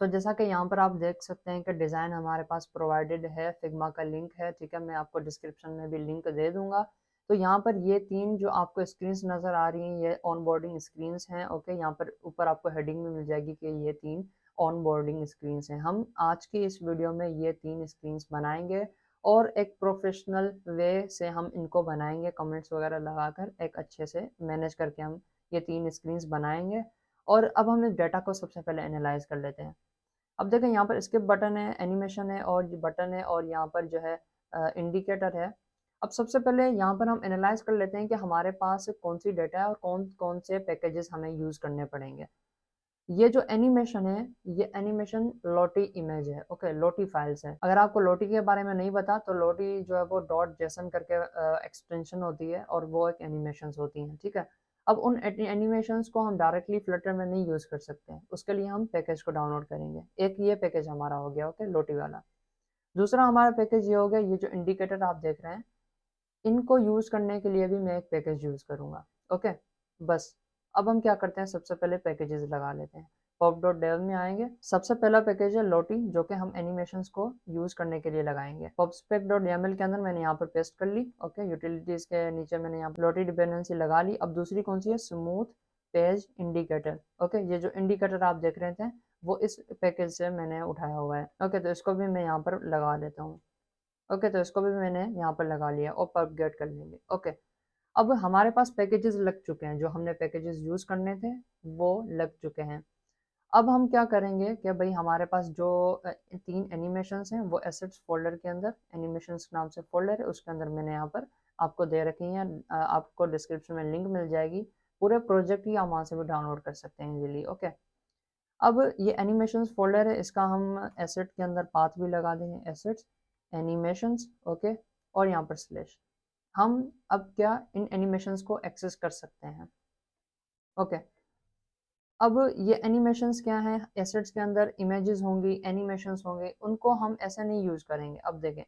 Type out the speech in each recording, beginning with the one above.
तो जैसा कि यहाँ पर आप देख सकते हैं कि डिज़ाइन हमारे पास प्रोवाइडेड है, फिग्मा का लिंक है, ठीक है, मैं आपको डिस्क्रिप्शन में भी लिंक दे दूंगा। तो यहाँ पर ये 3 जो आपको स्क्रीन्स नज़र आ रही हैं, ये ऑनबोर्डिंग स्क्रीन्स हैं। ओके, यहाँ पर ऊपर आपको हेडिंग में मिल जाएगी कि ये 3 ऑनबोर्डिंग स्क्रीन्स हैं। हम आज की इस वीडियो में ये 3 स्क्रीन्स बनाएंगे और एक प्रोफेशनल वे से हम इनको बनाएंगे, कमेंट्स वगैरह लगाकर एक अच्छे से मैनेज करके हम ये 3 स्क्रीन्स बनाएंगे। और अब हम इस डाटा को सबसे पहले एनालाइज कर लेते हैं। अब देखें यहाँ पर स्किप बटन है, एनिमेशन है और बटन है, और यहाँ पर जो है इंडिकेटर है। अब सबसे पहले यहाँ पर हम एनालाइज कर लेते हैं कि हमारे पास कौन सी डेटा है और कौन कौन से पैकेजेस हमें यूज़ करने पड़ेंगे। ये जो एनिमेशन है, ये एनिमेशन लोटी इमेज है। ओके, लोटी फाइल्स है। अगर आपको लोटी के बारे में नहीं पता तो लोटी जो है वो डॉट जेसन करके एक्सटेंशन होती है और वो एक एनिमेशंस होती हैं, ठीक है। अब उन एनिमेशंस को हम डायरेक्टली फ्लटर में नहीं यूज़ कर सकते हैं, उसके लिए हम पैकेज को डाउनलोड करेंगे। एक ये पैकेज हमारा हो गया, ओके, लोटी वाला। दूसरा हमारा पैकेज ये हो गया, ये जो इंडिकेटर आप देख रहे हैं, इनको यूज़ करने के लिए भी मैं एक पैकेज यूज़ करूँगा। ओके, बस अब हम क्या करते हैं, सबसे पहले पैकेजेस लगा लेते हैं। pop.dev में आएंगे, सबसे पहला पैकेज है लोटी, जो कि हम एनिमेशंस को यूज़ करने के लिए लगाएंगे। popspec.yaml के अंदर मैंने यहाँ पर पेस्ट कर ली। ओके, यूटिलिटीज़ के नीचे मैंने यहाँ पर लोटी डिपेंडेंसी लगा ली। अब दूसरी कौन सी है, स्मूथ पेज इंडिकेटर। ओके, ये जो इंडिकेटर आप देख रहे थे वो इस पैकेज से मैंने उठाया हुआ है। ओके, तो इसको भी मैं यहाँ पर लगा लेता हूँ। ओके, तो इसको भी मैंने यहाँ पर लगा लिया और propagate कर लेंगे। ओके, अब हमारे पास पैकेजेस लग चुके हैं, जो हमने पैकेजेस यूज़ करने थे वो लग चुके हैं। अब हम क्या करेंगे कि भाई हमारे पास जो 3 एनिमेशंस हैं वो एसेट्स फोल्डर के अंदर, एनिमेशंस नाम से फोल्डर है, उसके अंदर मैंने यहाँ पर आपको दे रखी हैं। आपको डिस्क्रिप्शन में लिंक मिल जाएगी, पूरे प्रोजेक्ट की आप वहाँ से भी डाउनलोड कर सकते हैं इजीली। ओके, अब ये एनिमेशंस फोल्डर है, इसका हम एसेट के अंदर पाथ भी लगा देंगे, एसेट्स एनिमेशंस। ओके, और यहाँ पर स्लैश। हम अब क्या इन एनिमेशंस को एक्सेस कर सकते हैं। ओके, अब ये एनिमेशंस क्या हैं, एसेट्स के अंदर इमेजेस होंगी, एनिमेशंस होंगे, उनको हम ऐसे नहीं यूज़ करेंगे। अब देखें,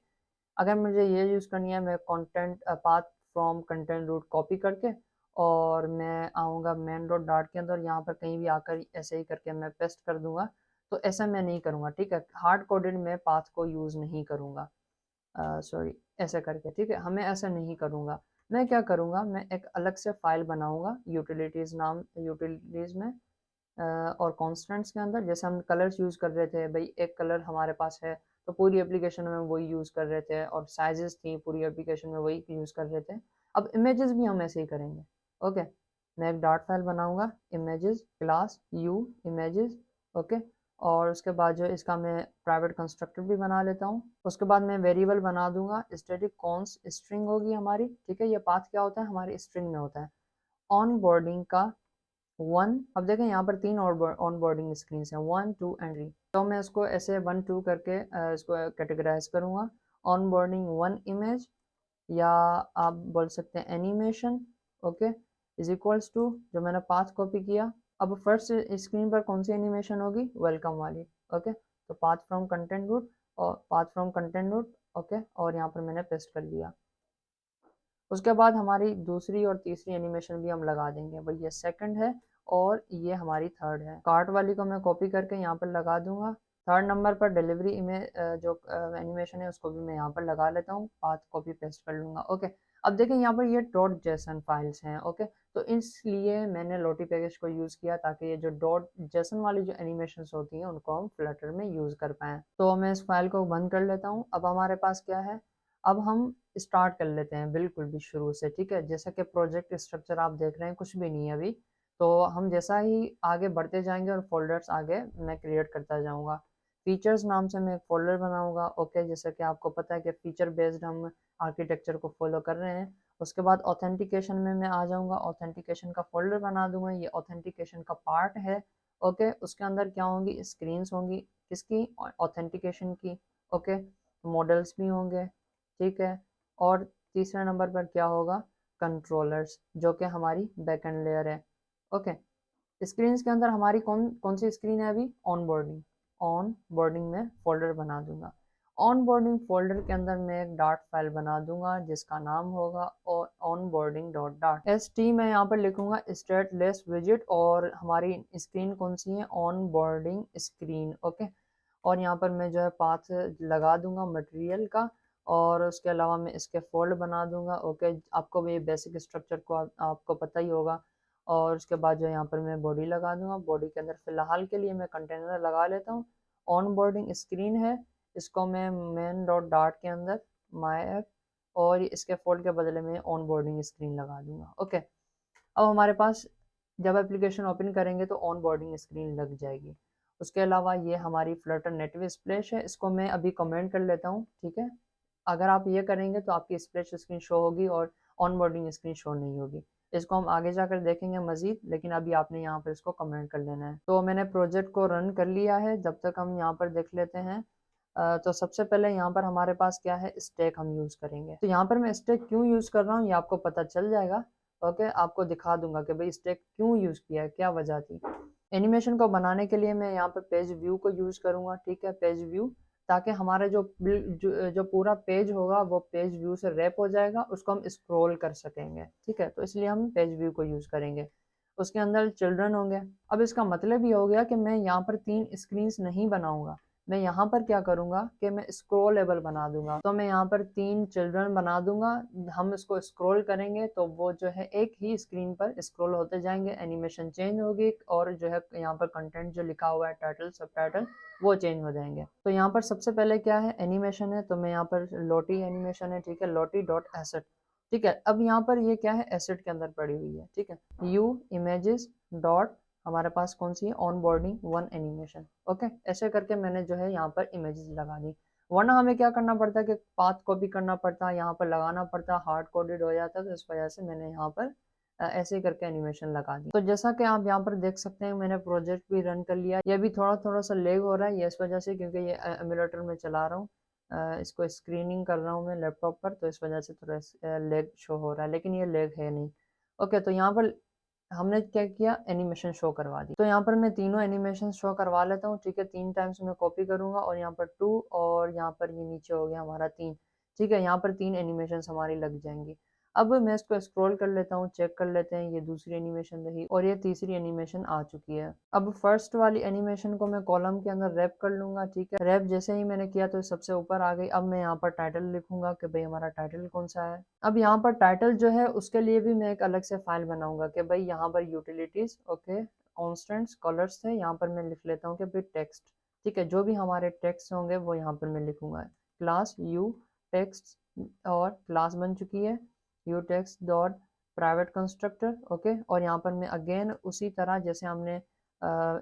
अगर मुझे ये यूज़ करनी है, मैं content path from content root copy करके और मैं आऊँगा मेन डॉट डार्ट के अंदर, यहाँ पर कहीं भी आकर ऐसे ही करके मैं पेस्ट कर दूंगा। तो ऐसा मैं नहीं करूँगा, ठीक है, हार्ड कोडेड में पाथ को यूज़ नहीं करूँगा, सॉरी, ऐसे करके, ठीक है, हमें ऐसा नहीं करूँगा। मैं क्या करूँगा, मैं एक अलग से फाइल बनाऊँगा यूटिलिटीज़ नाम, यूटिलिटीज़ में और कॉन्स्टेंट्स के अंदर। जैसे हम कलर्स यूज़ कर रहे थे, भाई एक कलर हमारे पास है तो पूरी एप्लीकेशन में वही यूज़ कर रहे थे, और साइजेस थी पूरी एप्लीकेशन में वही यूज़ कर रहे थे। अब इमेजेस भी हम ऐसे ही करेंगे। ओके, मैं एक डॉट फाइल बनाऊँगा, images class you images. Okay, और उसके बाद जो इसका मैं प्राइवेट कंस्ट्रक्टर भी बना लेता हूँ। उसके बाद मैं वेरिएबल बना दूंगा, स्टैटिक कॉन्स स्ट्रिंग होगी हमारी, ठीक है। ये पाथ क्या होता है, हमारी स्ट्रिंग में होता है। ऑन बोर्डिंग का 1, अब देखें यहाँ पर 3 ऑन बोर्डिंग स्क्रीन है, 1 2 एंड 3। तो मैं इसको ऐसे 1 2 करके इसको कैटेगराइज करूँगा। ऑन बोर्डिंग 1 इमेज, या आप बोल सकते हैं animation. Okay, is equals to जो मैंने पाथ कॉपी किया। अब फर्स्ट स्क्रीन पर कौन सी एनिमेशन होगी, वेलकम वाली। ओके, तो पाथ फ्रॉम कंटेंट रूट, और path from content root. Okay, और यहाँ पर मैंने पेस्ट कर दिया। उसके बाद हमारी दूसरी और तीसरी एनिमेशन भी हम लगा देंगे, भाई ये सेकंड है और ये हमारी थर्ड है। कार्ट वाली को मैं कॉपी करके यहाँ पर लगा दूंगा। थर्ड नंबर पर डिलीवरी इमेज जो एनिमेशन है उसको भी मैं यहाँ पर लगा लेता हूँ, पाथ कॉपी पेस्ट कर लूँगा। ओके, अब देखें यहाँ पर ये डॉट जेसन फाइल्स हैं। ओके, तो इसलिए मैंने लोटी पैकेज को यूज़ किया ताकि ये जो डॉट जेसन वाली जो एनिमेशन होती हैं उनको हम फ्लटर में यूज़ कर पाएँ। तो मैं इस फाइल को बंद कर लेता हूँ। अब हमारे पास क्या है, अब हम स्टार्ट कर लेते हैं बिल्कुल भी शुरू से, ठीक है। जैसा कि प्रोजेक्ट स्ट्रक्चर आप देख रहे हैं, कुछ भी नहीं है अभी। तो हम जैसा ही आगे बढ़ते जाएंगे और फोल्डर्स आगे मैं क्रिएट करता जाऊंगा। फीचर्स नाम से मैं एक फोल्डर बनाऊंगा। ओके, जैसा कि आपको पता है कि फीचर बेस्ड हम आर्किटेक्चर को फॉलो कर रहे हैं। उसके बाद ऑथेंटिकेशन में मैं आ जाऊंगा, ऑथेंटिकेशन का फोल्डर बना दूंगा, ये ऑथेंटिकेशन का पार्ट है। ओके, उसके अंदर क्या होंगी, स्क्रीन्स होंगी, किसकी, ऑथेंटिकेशन की। ओके, मॉडल्स भी होंगे, ठीक है। और तीसरे नंबर पर क्या होगा, कंट्रोलर्स, जो कि हमारी बैकएंड लेयर है। ओके, स्क्रीन के अंदर हमारी कौन कौन सी स्क्रीन है अभी, ऑन बोर्डिंग। ऑन बोर्डिंग में फोल्डर बना दूंगा। ऑनबोर्डिंग फोल्डर के अंदर मैं एक डॉट फाइल बना दूंगा जिसका नाम होगा onboarding डॉट डॉट st। मैं यहाँ पर लिखूंगा स्टेटलेस विजिट और हमारी स्क्रीन कौन सी है, ऑनबोर्डिंग स्क्रीन। ओके, और यहाँ पर मैं जो है पाथ लगा दूंगा मटेरियल का, और उसके अलावा मैं इसके फोल्ड बना दूंगा। ओके, आपको ये बेसिक स्ट्रक्चर को आपको पता ही होगा। और उसके बाद जो यहाँ पर मैं बॉडी लगा दूंगा। बॉडी के अंदर फिलहाल के लिए मैं कंटेनर लगा लेता हूँ। ऑनबोर्डिंग स्क्रीन है, इसको मैं मेन डॉट डॉट के अंदर माई ऐप और इसके फोल्ड के बदले में ऑनबोर्डिंग स्क्रीन लगा दूंगा। ओके, अब हमारे पास जब एप्लीकेशन ओपन करेंगे तो ऑनबोर्डिंग स्क्रीन लग जाएगी। उसके अलावा ये हमारी फ्लटर नेटिव स्प्लैश है, इसको मैं अभी कमेंट कर लेता हूँ। ठीक है, अगर आप ये करेंगे तो आपकी स्प्लैश स्क्रीन शो होगी और ऑनबोर्डिंग स्क्रीन शो नहीं होगी। इसको हम आगे जाकर देखेंगे मजीद, लेकिन अभी आपने यहाँ पर इसको कमेंट कर लेना है। तो मैंने प्रोजेक्ट को रन कर लिया है, जब तक हम यहाँ पर देख लेते हैं। तो सबसे पहले यहाँ पर हमारे पास क्या है, स्टैक हम यूज़ करेंगे। तो यहाँ पर मैं स्टैक क्यों यूज़ कर रहा हूँ ये आपको पता चल जाएगा। ओके, आपको दिखा दूंगा कि भाई स्टैक क्यों यूज़ किया है, क्या वजह थी। एनिमेशन को बनाने के लिए मैं यहाँ पर पेज व्यू को यूज़ करूँगा। ठीक है, पेज व्यू, ताकि हमारा जो पूरा पेज होगा वो पेज व्यू से रैप हो जाएगा, उसको हम स्क्रॉल कर सकेंगे। ठीक है, तो इसलिए हम पेज व्यू को यूज़ करेंगे। उसके अंदर चिल्ड्रन होंगे। अब इसका मतलब ये हो गया कि मैं यहाँ पर 3 स्क्रीन्स नहीं बनाऊंगा, मैं यहाँ पर क्या करूँगा कि मैं स्क्रॉलेबल बना दूंगा। तो मैं यहाँ पर 3 चिल्ड्रन बना दूंगा, हम इसको स्क्रॉल करेंगे तो वो जो है एक ही स्क्रीन पर स्क्रॉल होते जाएंगे, एनिमेशन चेंज होगी और जो है यहाँ पर कंटेंट जो लिखा हुआ है टाइटल सब टाइटल वो चेंज हो जाएंगे। तो यहाँ पर सबसे पहले क्या है, एनिमेशन है, तो मैं यहाँ पर लोटी एनिमेशन है। ठीक है, लोटी डॉट एसेट। ठीक है, अब यहाँ पर ये क्या है, एसेट के अंदर पड़ी हुई है। ठीक है, यू इमेजेस डॉट हमारे पास कौन सी है, ऑनबोर्डिंग वन एनिमेशन। ओके, ऐसे करके मैंने जो है यहाँ पर इमेजेस लगा दी। वरना हमें क्या करना पड़ता है कि पाथ कॉपी करना पड़ता है, यहाँ पर लगाना पड़ता है, हार्ड कोडेड हो जाता है। तो इस वजह से मैंने यहाँ पर ऐसे करके एनिमेशन लगा दी। तो जैसा कि आप यहाँ पर देख सकते हैं, मैंने प्रोजेक्ट भी रन कर लिया। ये भी थोड़ा थोड़ा सा लेग हो रहा है, ये इस वजह से क्योंकि ये एमुलेटर में चला रहा हूँ, इसको स्क्रीनिंग कर रहा हूँ मैं लैपटॉप पर, तो इस वजह से थोड़ा लेग शो हो रहा है, लेकिन ये लेग है नहीं। ओके, तो यहाँ पर हमने क्या किया, एनिमेशन शो करवा दी। तो यहाँ पर मैं तीनों एनिमेशन शो करवा लेता हूँ। ठीक है, 3 टाइम्स मैं कॉपी करूंगा और यहाँ पर 2 और यहाँ पर ये नीचे हो गया हमारा 3। ठीक है, यहाँ पर 3 एनिमेशन हमारी लग जाएंगी। अब मैं इसको स्क्रॉल कर लेता हूँ, चेक कर लेते हैं, ये दूसरी एनिमेशन रही और ये तीसरी एनिमेशन आ चुकी है। अब फर्स्ट वाली एनिमेशन को मैं कॉलम के अंदर रैप कर लूंगा। ठीक है, रैप जैसे ही मैंने किया तो सबसे ऊपर आ गई। अब मैं यहाँ पर टाइटल लिखूंगा कि भाई हमारा टाइटल कौन सा है। अब यहाँ पर टाइटल जो है उसके लिए भी मैं एक अलग से फाइल बनाऊंगा कि भाई यहाँ पर यूटिलिटीज, ओके, कॉन्स्टेंट्स, कलर्स है, यहाँ पर मैं लिख लेता हूँ कि भाई टेक्स्ट। ठीक है, जो भी हमारे टेक्स्ट होंगे वो यहाँ पर मैं लिखूंगा। क्लास यू टेक्स्ट, और क्लास बन चुकी है you text dot private constructor. Okay, और यहाँ पर मैं अगेन उसी तरह जैसे हमने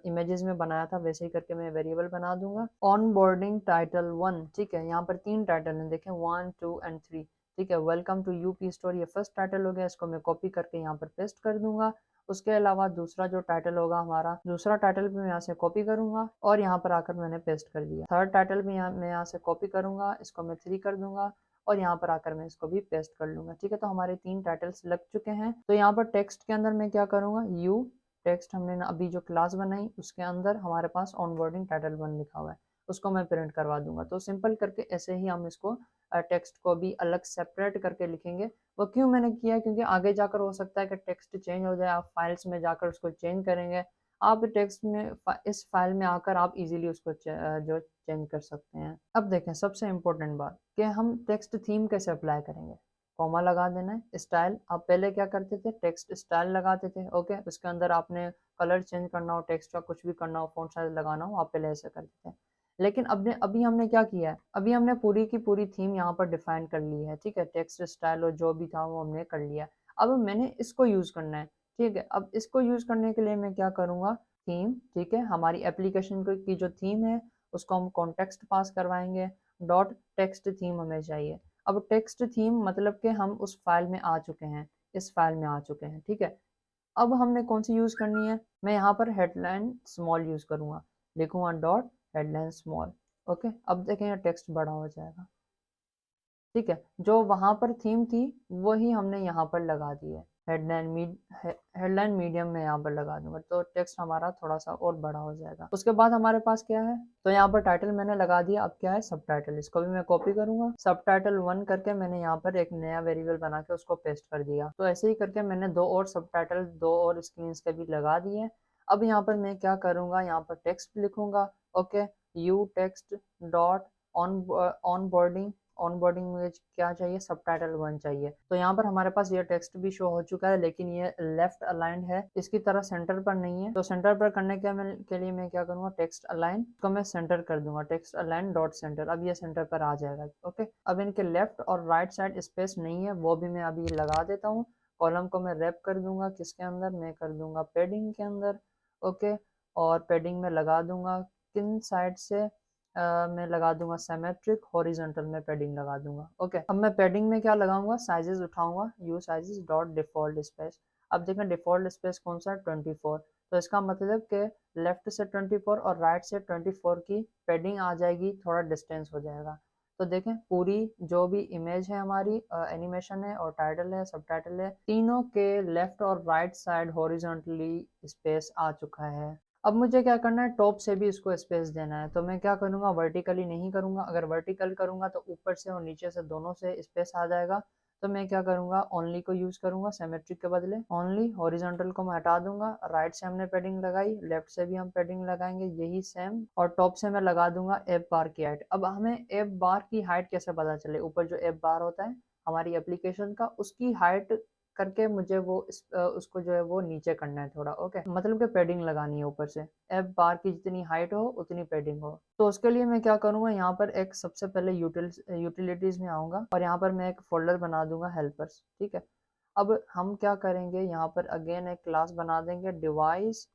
इमेजेस में बनाया था वैसे ही करके मैं वेरिएबल बना दूंगा, ऑन बोर्डिंग टाइटल 1। ठीक है, यहाँ पर 3 टाइटल हैं, देखें 1 2 एंड 3। ठीक है, वेलकम टू यूपी स्टोर, ये फर्स्ट टाइटल हो गया, इसको मैं कॉपी करके यहाँ पर पेस्ट कर दूंगा। उसके अलावा दूसरा जो टाइटल होगा हमारा, दूसरा टाइटल भी मैं यहाँ से कॉपी करूंगा और यहाँ पर आकर मैंने पेस्ट कर दिया। थर्ड टाइटल भी मैं यहाँ से कॉपी करूंगा, इसको मैं 3 कर दूंगा और यहाँ पर आकर मैं इसको भी पेस्ट कर लूंगा। ठीक है, तो हमारे 3 टाइटल्स लग चुके हैं। तो यहाँ पर टेक्स्ट के अंदर मैं क्या करूंगा, यू टेक्स्ट, हमने अभी जो क्लास बनाई उसके अंदर हमारे पास ऑनबोर्डिंग टाइटल 1 लिखा हुआ है, उसको मैं प्रिंट करवा दूंगा। तो सिंपल करके ऐसे ही हम इसको टेक्स्ट को भी अलग सेपरेट करके लिखेंगे। वो क्यों मैंने किया है, क्योंकि आगे जाकर हो सकता है कि टेक्स्ट चेंज हो जाए, आप फाइल्स में जाकर उसको चेंज करेंगे, आप टेक्स्ट में इस फाइल में आकर आप इजीली उसको जो चेंज कर सकते हैं। अब देखें सबसे इम्पोर्टेंट बात कि हम टेक्स्ट थीम कैसे अप्लाई करेंगे। कॉमा लगा देना है, स्टाइल, आप पहले क्या करते थे, टेक्स्ट स्टाइल लगाते थे। ओके, उसके अंदर आपने कलर चेंज करना हो, टेक्स्ट का कुछ भी करना हो, फ़ॉन्ट साइज लगाना हो, आप पहले ऐसे करते थे। लेकिन अभी हमने क्या किया है, अभी हमने पूरी की पूरी थीम यहाँ पर डिफाइन कर ली है। ठीक है, टेक्स्ट स्टाइल और जो भी था वो हमने कर लिया। अब मैंने इसको यूज़ करना है। ठीक है, अब इसको यूज़ करने के लिए मैं क्या करूँगा, थीम। ठीक है, हमारी एप्लीकेशन की जो थीम है उसको हम कॉन्टेक्स्ट पास करवाएंगे, डॉट टेक्स्ट थीम हमें चाहिए। अब टेक्स्ट थीम मतलब कि हम उस फाइल में आ चुके हैं, इस फाइल में आ चुके हैं। ठीक है, अब हमने कौन सी यूज़ करनी है, मैं यहाँ पर हेडलाइन स्मॉल यूज़ करूँगा, लिखूँगा डॉट हेडलाइन स्मॉल। ओके, अब देखें यहाँ टेक्स्ट बड़ा हो जाएगा। ठीक है, जो वहाँ पर थीम थी वही हमने यहाँ पर लगा दी है, हेडलाइन मीडियम में यहाँ पर लगा दूंगा, तो टेक्स्ट हमारा थोड़ा सा और बड़ा हो जाएगा। उसके बाद हमारे पास क्या है, तो यहाँ पर टाइटल मैंने लगा दिया। अब क्या है, सब टाइटल, इसको भी मैं कॉपी करूंगा, सब टाइटल 1 करके मैंने यहाँ पर एक नया वेरिएबल बना के उसको पेस्ट कर दिया। तो ऐसे ही करके मैंने दो और सब टाइटल, दो और स्क्रीन के भी लगा दिए। अब यहाँ पर मैं क्या करूंगा, यहाँ पर टेक्स्ट लिखूंगा। Okay, you text dot on boarding मुझे क्या चाहिए, सब टाइटल 1 चाहिए। तो यहाँ पर हमारे पास ये टेक्स्ट भी शो हो चुका है, लेकिन ये लेफ्ट अलाइंड है, इसकी तरह सेंटर पर नहीं है। तो सेंटर पर करने के लिए मैं क्या करूंगा, टेक्स्ट अलाइन को मैं सेंटर कर दूंगा, टेक्स्ट अलाइन डॉट सेंटर। अब ये सेंटर पर आ जाएगा। ओके, अब इनके लेफ्ट और राइट साइड स्पेस नहीं है, वो भी मैं अभी लगा देता हूँ। कॉलम को मैं रैप कर दूंगा, किसके अंदर, मैं कर दूंगा पैडिंग के अंदर। ओके, और पैडिंग में लगा दूंगा किन साइड से, मैं लगा दूंगा सिमेट्रिक, हॉरिजॉन्टल में पैडिंग लगा दूंगा। ओके, अब मैं पैडिंग में क्या लगाऊंगा, साइजेस उठाऊंगा, you sizes dot default space. अब देखें डिफॉल्ट स्पेस कौन सा है, 24। तो इसका मतलब कि लेफ्ट से 24 और राइट से 24 की पैडिंग आ जाएगी, थोड़ा डिस्टेंस हो जाएगा। तो देखें पूरी जो भी इमेज है हमारी, एनिमेशन है और टाइटल है, सब टाइटल है, तीनों के लेफ्ट और राइट साइड हॉरिजॉन्टली स्पेस आ चुका है। अब मुझे क्या करना है, टॉप से भी इसको स्पेस देना है। तो मैं क्या करूंगा, वर्टिकली नहीं करूंगा, अगर वर्टिकल करूंगा तो ऊपर से और नीचे से दोनों से स्पेस आ जाएगा। तो मैं क्या करूंगा, ओनली को यूज करूंगा सिमेट्रिक के बदले, ओनली। हॉरिजॉन्टल को मैं हटा दूंगा, राइट से हमने पैडिंग लगाई, लेफ्ट से भी हम पैडिंग लगाएंगे यही सेम, और टॉप से मैं लगा दूंगा एफ बार की हाइट। अब हमें एफ बार की हाइट कैसे पता चले, ऊपर जो एफ बार होता है हमारी एप्लीकेशन का, उसकी हाइट करके मुझे वो उसको जो है वो नीचे करना है थोड़ा। ओके, मतलब कि पैडिंग लगानी है ऊपर से, एफ बार की जितनी हाइट हो उतनी पैडिंग हो। तो उसके लिए मैं क्या करूंगा, यहाँ पर एक सबसे पहले यूटिलिटीज में आऊंगा और यहाँ पर मैं एक फोल्डर बना दूंगा हेल्पर्स। ठीक है, अब हम क्या करेंगे, यहाँ पर अगेन एक क्लास बना देंगे डिवाइस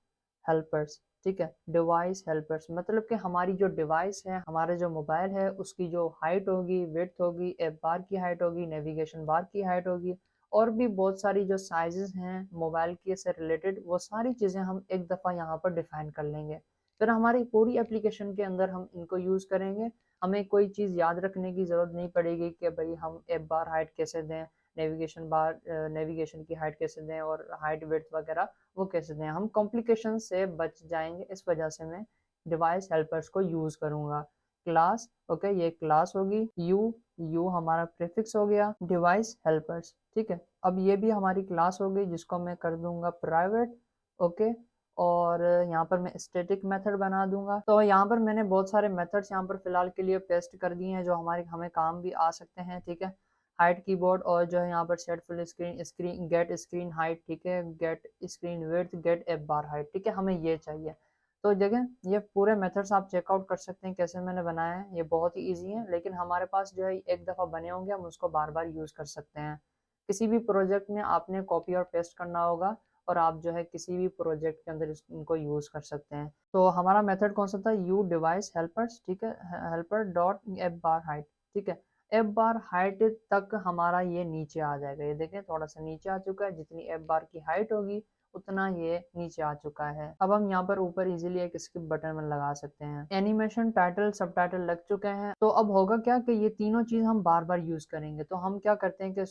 हेल्पर्स। ठीक है, डिवाइस हेल्पर्स मतलब कि हमारी जो डिवाइस है, हमारे जो मोबाइल है, उसकी जो हाइट होगी, विड्थ होगी, एफ बार की हाइट होगी, नेविगेशन बार की हाइट होगी, और भी बहुत सारी जो साइजेस हैं मोबाइल के से रिलेटेड, वो सारी चीज़ें हम एक दफ़ा यहाँ पर डिफाइन कर लेंगे। फिर हमारी पूरी एप्लीकेशन के अंदर हम इनको यूज़ करेंगे। हमें कोई चीज़ याद रखने की ज़रूरत नहीं पड़ेगी कि भाई हम एफ बार हाइट कैसे दें, नेविगेशन की हाइट कैसे दें, और हाइट विड्थ वगैरह वो कैसे दें। हम कॉम्प्लिकेशन से बच जाएंगे, इस वजह से मैं डिवाइस हेल्पर्स को यूज़ करूँगा। क्लास, ओके, ये क्लास होगी, यू हमारा प्रीफिक्स हो गया, डिवाइस हेल्पर्स। ठीक है, अब ये भी हमारी क्लास हो गई, जिसको मैं कर दूंगा प्राइवेट। ओके, और यहाँ पर मैं स्टैटिक मेथड बना दूंगा। तो यहाँ पर मैंने बहुत सारे मेथड्स यहाँ पर फिलहाल के लिए पेस्ट कर दिए हैं, जो हमें काम भी आ सकते हैं। ठीक है, हाइट कीबोर्ड, और जो है यहाँ पर set full screen get screen height, ठीक है, get screen width, get F bar height. ठीक है, हमें ये चाहिए। तो जगह ये पूरे मेथड्स आप चेकआउट कर सकते हैं कैसे मैंने बनाया है, ये बहुत ही ईजी है, लेकिन हमारे पास जो है एक दफ़ा बने होंगे, हम उसको बार बार यूज़ कर सकते हैं। किसी भी प्रोजेक्ट में आपने कॉपी और पेस्ट करना होगा, और आप जो है किसी भी प्रोजेक्ट के अंदर इनको यूज़ कर सकते हैं। तो हमारा मेथड कौन सा था, यू डिवाइस हेल्पर्स। ठीक है, helper dot F bar height. ठीक है, एफ बार हाइट तक हमारा ये नीचे आ जाएगा, ये देखें थोड़ा सा नीचे आ चुका है, जितनी एफ बार की हाइट होगी उतना ये नीचे आ चुका है। अब हम यहाँ पर ऊपर इजीली एक स्किप बटन में लगा सकते हैं। एनिमेशन, टाइटल, सब टाइटल लग चुके हैं। तो अब होगा क्या कि ये तीनों चीज हम बार बार यूज करेंगे। तो हम क्या करते हैं कि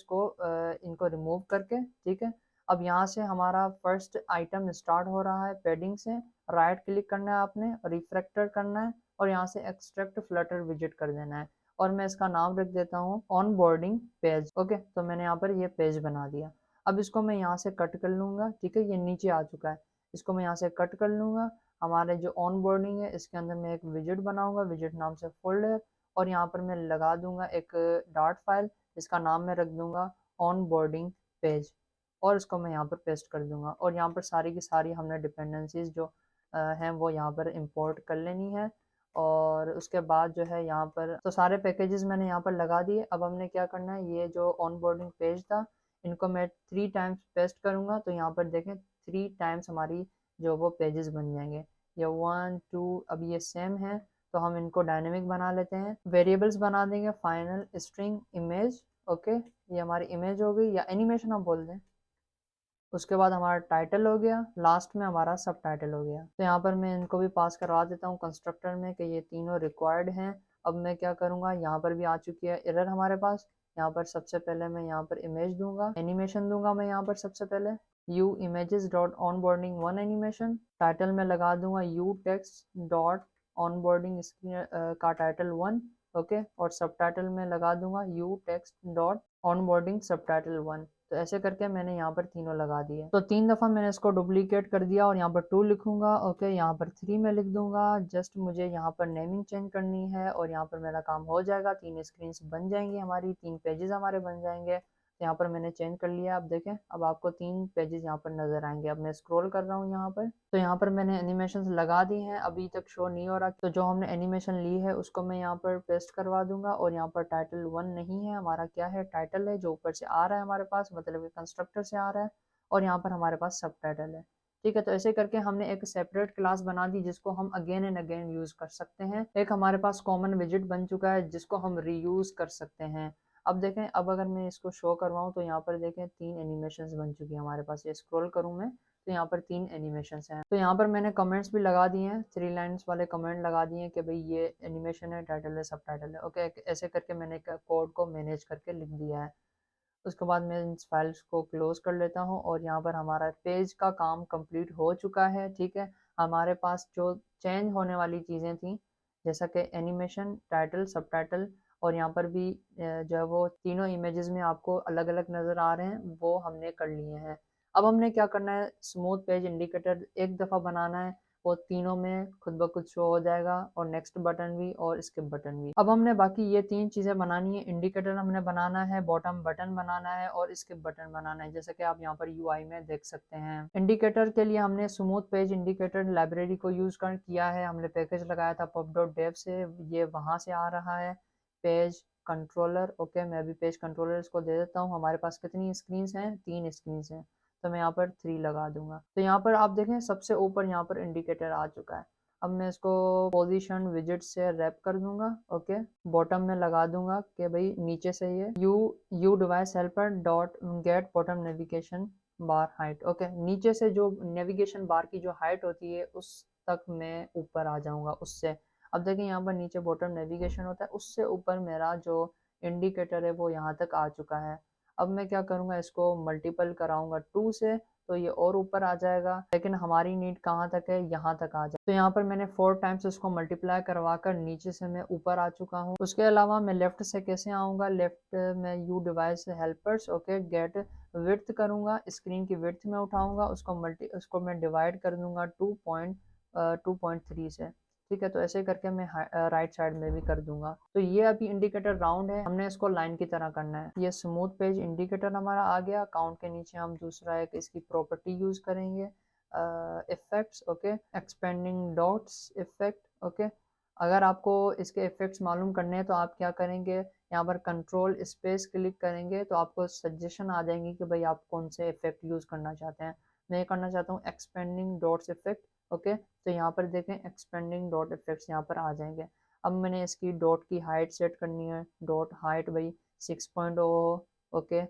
इनको रिमूव करके, ठीक है, अब यहाँ से हमारा फर्स्ट आइटम स्टार्ट हो रहा है पैडिंग से, राइट क्लिक करना है आपने, रिफ्रैक्टर करना है, और यहाँ से एक्सट्रैक्ट फ्लटर विजिट कर देना है, और मैं इसका नाम रख देता हूँ ऑन बोर्डिंग पेज। ओके, तो मैंने यहाँ पर ये पेज बना दिया। अब इसको मैं यहाँ से कट कर लूँगा। ठीक है, ये नीचे आ चुका है, इसको मैं यहाँ से कट कर लूँगा। हमारे जो ऑन बोर्डिंग है, इसके अंदर मैं एक विजिट बनाऊँगा, विजिट नाम से फोल्डर, और यहाँ पर मैं लगा दूँगा एक डॉट फाइल, इसका नाम मैं रख दूँगा ऑन बोर्डिंग पेज, और इसको मैं यहाँ पर पेस्ट कर दूँगा। और यहाँ पर सारी की सारी हमने डिपेंडेंसीज जो हैं वो यहाँ पर इंपोर्ट कर लेनी है। और उसके बाद जो है यहाँ पर तो सारे पैकेजेस मैंने यहाँ पर लगा दिए। अब हमने क्या करना है, ये जो ऑन बोर्डिंग पेज था, इनको मैं 3 टाइम्स पेस्ट करूँगा। तो यहाँ पर देखें 3 टाइम्स हमारी जो वो पेजेस बन जाएंगे, ये 1 2, अब ये सेम है, तो हम इनको डायनेमिक बना लेते हैं। वेरिएबल्स बना देंगे, फाइनल स्ट्रिंग इमेज। ओके, ये हमारी इमेज हो गई, या एनिमेशन हम बोल दें। उसके बाद हमारा टाइटल हो गया, लास्ट में हमारा सब टाइटल हो गया। तो यहाँ पर मैं इनको भी पास करवा देता हूँ कंस्ट्रक्टर में कि ये तीनों रिक्वायर्ड हैं। अब मैं क्या करूँगा, यहाँ पर भी आ चुकी है एरर हमारे पास यहाँ पर सबसे पहले मैं यहाँ पर इमेज दूंगा, एनिमेशन दूंगा मैं यहाँ पर सबसे पहले you images dot on boarding one animation. Title में लगा दूंगा you text dot on boarding का टाइटल वन, ओके। और सब टाइटल में लगा दूंगा you text dot on boarding सब टाइटल वन। तो ऐसे करके मैंने यहाँ पर तीनों लगा दिए। तो 3 दफ़ा मैंने इसको डुप्लीकेट कर दिया और यहाँ पर 2 लिखूंगा, ओके। यहाँ पर 3 में लिख दूंगा। जस्ट मुझे यहाँ पर नेमिंग चेंज करनी है और यहाँ पर मेरा काम हो जाएगा। 3 स्क्रीन बन जाएंगी हमारी, 3 पेजेस हमारे बन जाएंगे। तो यहाँ पर मैंने चेंज कर लिया। आप देखें, अब आपको 3 पेजेस यहाँ पर नजर आएंगे। अब मैं स्क्रॉल कर रहा हूँ यहाँ पर, तो यहाँ पर मैंने एनिमेशन लगा दी हैं, अभी तक शो नहीं हो रहा। तो जो हमने एनिमेशन ली है उसको मैं यहाँ पर पेस्ट करवा दूंगा। और यहाँ पर टाइटल 1 नहीं है हमारा, क्या है, टाइटल है, जो ऊपर से आ रहा है हमारे पास, मतलब कि कंस्ट्रक्टर से आ रहा है। और यहाँ पर हमारे पास सब टाइटल है, ठीक है। तो ऐसे करके हमने एक सेपरेट क्लास बना दी जिसको हम अगेन एंड अगेन यूज कर सकते हैं। एक हमारे पास कॉमन विजिट बन चुका है जिसको हम रीयूज कर सकते हैं। अब देखें, अब अगर मैं इसको शो करवाऊँ तो यहाँ पर देखें 3 एनिमेशंस बन चुकी है हमारे पास। ये स्क्रॉल करूँ मैं तो यहाँ पर 3 एनिमेशंस हैं। तो यहाँ पर मैंने कमेंट्स भी लगा दिए हैं, 3 लाइन्स वाले कमेंट लगा दिए हैं कि भाई ये एनिमेशन है, टाइटल है, सब टाइटल है, ओके। ऐसे करके मैंने कोड को मैनेज करके लिख दिया है। उसके बाद मैं इन फाइल्स को क्लोज कर लेता हूँ और यहाँ पर हमारा पेज का काम कंप्लीट हो चुका है, ठीक है। हमारे पास जो चेंज होने वाली चीज़ें थी, जैसा कि एनिमेशन, टाइटल, सब टाइटल, और यहाँ पर भी जो है वो तीनों इमेजेस में आपको अलग अलग नज़र आ रहे हैं, वो हमने कर लिए हैं। अब हमने क्या करना है, स्मूथ पेज इंडिकेटर एक दफ़ा बनाना है, वो तीनों में खुद ब खुद शो हो जाएगा, और नेक्स्ट बटन भी और स्किप बटन भी। अब हमने बाकी ये 3 चीज़ें बनानी है। इंडिकेटर हमने बनाना है, बॉटम बटन बनाना है और स्किप बटन बनाना है, जैसे कि आप यहाँ पर यूआई में देख सकते हैं। इंडिकेटर के लिए हमने स्मूथ पेज इंडिकेटर लाइब्रेरी को यूज़ कर किया है। हमने पैकेज लगाया था pub.dev से, ये वहाँ से आ रहा है। पेज कंट्रोलर, ओके, मैं अभी पेज कंट्रोलर इसको दे देता हूँ। हमारे पास कितनी स्क्रीन हैं, 3 स्क्रीन हैं, तो मैं यहाँ पर 3 लगा दूंगा। तो यहाँ पर आप देखें सबसे ऊपर यहाँ पर इंडिकेटर आ चुका है। अब मैं इसको पोजीशन विजिट से रैप कर दूंगा, ओके। बॉटम में लगा दूंगा कि भाई नीचे से ये you device helper dot gate bottom navigation bar height, okay. नीचे से जो नेविगेशन बार की जो हाइट होती है उस तक मैं ऊपर आ जाऊंगा उससे। अब देखिए यहाँ पर नीचे बॉटम नेविगेशन होता है, उससे ऊपर मेरा जो इंडिकेटर है वो यहाँ तक आ चुका है। अब मैं क्या करूँगा, इसको मल्टीपल कराऊंगा 2 से, तो ये और ऊपर आ जाएगा। लेकिन हमारी नीड कहाँ तक है, यहाँ तक आ जाए। तो यहाँ पर मैंने 4 टाइम्स इसको मल्टीप्लाई करवा कर नीचे से मैं ऊपर आ चुका हूँ। उसके अलावा मैं लेफ्ट से कैसे आऊँगा, लेफ्ट में U device helpers, okay, get width करूँगा, स्क्रीन की विड्थ में उठाऊँगा, उसको मैं डिवाइड कर दूंगा 2.3 से, ठीक है। तो ऐसे करके मैं राइट साइड में भी कर दूंगा। तो ये अभी इंडिकेटर राउंड है, हमने इसको लाइन की तरह करना है। ये स्मूथ पेज इंडिकेटर हमारा आ गया। अकाउंट के नीचे हम दूसरा एक इसकी प्रॉपर्टी यूज करेंगे, effects, okay, expanding dots effect, okay. अगर आपको इसके इफेक्ट्स मालूम करने हैं तो आप क्या करेंगे, यहाँ पर कंट्रोल स्पेस क्लिक करेंगे तो आपको सजेशन आ जाएंगी कि भाई आप कौन से इफेक्ट यूज करना चाहते हैं। मैं ये करना चाहता हूँ एक्सपेंडिंग डॉट्स इफेक्ट, ओके। तो यहाँ पर देखें एक्सपेंडिंग डॉट इफेक्ट्स यहाँ पर आ जाएंगे। अब मैंने इसकी डॉट की हाइट सेट करनी है, डॉट हाइट भाई 6.0, ओके।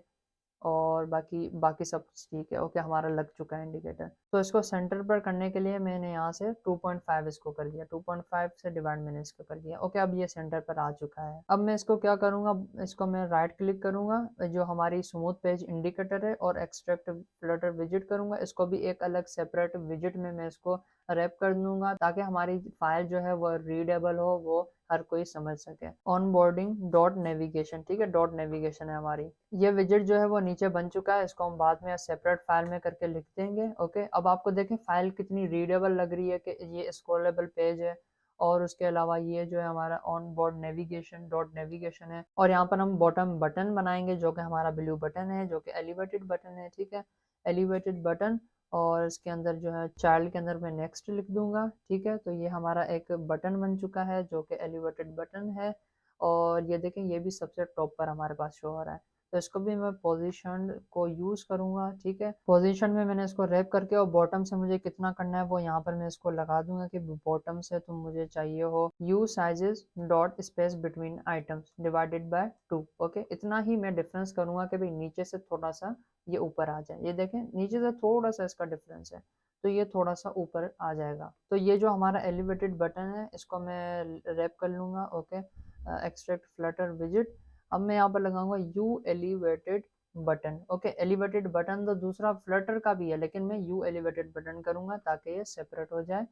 और बाकी बाकी सब ठीक है, ओके। हमारा लग चुका है इंडिकेटर। तो इसको सेंटर पर करने के लिए मैंने यहाँ से 2.5 इसको कर लिया, 2.5 से डिवाइड मैंने इसको कर दिया, ओके। अब ये सेंटर पर आ चुका है। अब मैं इसको क्या करूँगा, इसको मैं राइट क्लिक करूँगा जो हमारी स्मूथ पेज इंडिकेटर है और एक्सट्रैक्ट फ्लटर विजिट करूँगा। इसको भी एक अलग सेपरेट विजिट में मैं इसको रैप कर दूंगा ताकि हमारी फाइल जो है वो रीडेबल हो, वो हर कोई समझ सके। ऑन बोर्डिंग डॉट नेविगेशन, ठीक है, डॉट नेविगेशन है हमारी। ये विजिट जो है वो नीचे बन चुका है, इसको हम बाद में सेपरेट फाइल में करके लिख देंगे, ओके। अब आपको देखें फाइल कितनी रीडेबल लग रही है कि ये स्क्रॉलेबल पेज है। और उसके अलावा ये जो है हमारा on board navigation dot navigation है। और यहाँ पर हम बॉटम बटन बनाएंगे जो कि हमारा ब्लू बटन है, जो कि एलिवेटेड बटन है, ठीक है, एलिवेटेड बटन। और इसके अंदर जो है चाइल्ड के अंदर मैं नेक्स्ट लिख दूंगा, ठीक है। तो ये हमारा एक बटन बन चुका है जो कि एलिवेटेड बटन है। और ये देखें ये भी सबसे टॉप पर हमारे पास शो हो रहा है। तो इसको भी मैं पोजीशन को यूज करूंगा, ठीक है। पोजीशन में मैंने इसको रैप करके, और बॉटम से मुझे कितना करना है वो यहाँ पर मैं इसको लगा दूंगा कि बॉटम से तुम मुझे चाहिए हो you sizes dot space between items divided by 2, okay. इतना ही मैं डिफरेंस करूंगा कि भाई नीचे से थोड़ा सा ये ऊपर आ जाए। ये देखें नीचे से थोड़ा सा इसका डिफरेंस है, तो ये थोड़ा सा ऊपर आ जाएगा। तो ये जो हमारा एलिवेटेड बटन है इसको मैं रैप कर लूँगा, ओके। एक्सट्रैक्ट फ्लटर विजिट, अब मैं यहाँ पर लगाऊंगा you elevated button. Okay, elevated button तो दूसरा फ्लटर का भी है, लेकिन मैं यू एलिवेटेड बटन करूंगा ताकि ये सेपरेट हो जाए